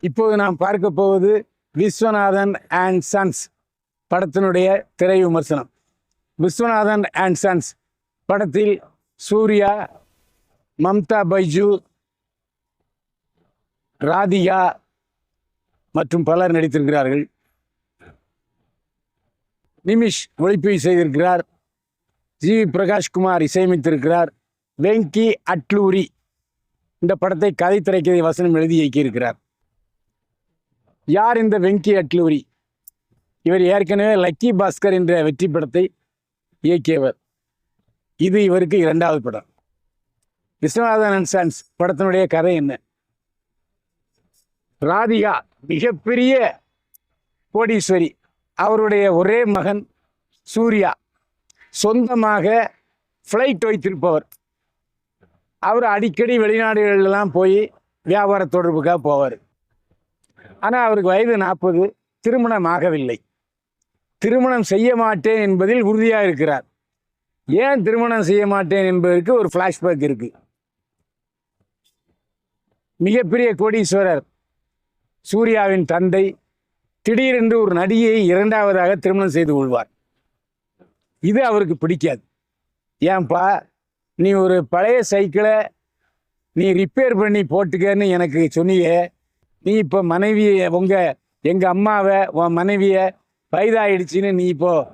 இப்போது நாம் பார்க்க போவது விஸ்வநாதன் அண்ட் சன்ஸ் படத்தினுடைய திரை விமர்சனம். விஸ்வநாதன் அண்ட் சன்ஸ் படத்தில் சூர்யா, மம்தா பைஜு, ராதிகா மற்றும் பலர் நடித்திருக்கிறார்கள். நிமிஷ் ஒளிப்பதிவு செய்திருக்கிறார். ஜி பிரகாஷ்குமார் இசையமைத்திருக்கிறார். வெங்கி அட்லூரி இந்த படத்தை கதை திரைக்கதை வசனம் எழுதி இயக்கியிருக்கிறார். யார் இந்த வெங்கி அட்லூரி? இவர் ஏற்கனவே லக்கி பாஸ்கர் என்ற வெற்றி படத்தை இயக்கியவர். இது இவருக்கு 2வது படம். விஸ்வநாதன் அண்ட் சன்ஸ் படத்தினுடைய கதை என்ன? ராதிகா மிகப்பெரிய கோடீஸ்வரி. அவருடைய ஒரே மகன் சூர்யா சொந்தமாக ஃப்ளைட் வைத்திருப்பவர். அவர் அடிக்கடி வெளிநாடுகளெல்லாம் போய் வியாபார தொடர்புக்காக போவார். ஆனால் அவருக்கு வயது 40, திருமணம் ஆகவில்லை. திருமணம் செய்ய மாட்டேன் என்பதில் உறுதியாக இருக்கிறார். ஏன் திருமணம் செய்ய மாட்டேன் என்பதற்கு ஒரு ஃப்ளாஷ்பேக் இருக்கு. மிகப்பெரிய கோடீஸ்வரர் சூர்யாவின் தந்தை திடீரென்று ஒரு நடிகையை 2வதாக திருமணம் செய்து கொள்வார். இது அவருக்கு பிடிக்காது. ஏன்பா, நீ ஒரு பழைய சைக்கிளை நீ ரிப்பேர் பண்ணி போட்டுக்கன்னு எனக்கு சொன்னியே, நீ இப்போ மனைவியை எங்கள் அம்மாவை உன் மனைவியை வயதாயிடுச்சின்னு நீ இப்போது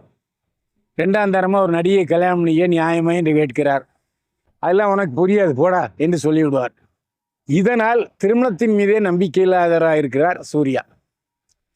2ஆம் தரமாக ஒரு நடிகை கல்யாணம் பண்ணியே நியாயமா என்று கேட்கிறார். அதெல்லாம் உனக்கு புரியாது போடா என்று சொல்லிவிடுவார். இதனால் திருமணத்தின் மீதே நம்பிக்கை இல்லாதவராக இருக்கிறார் சூர்யா.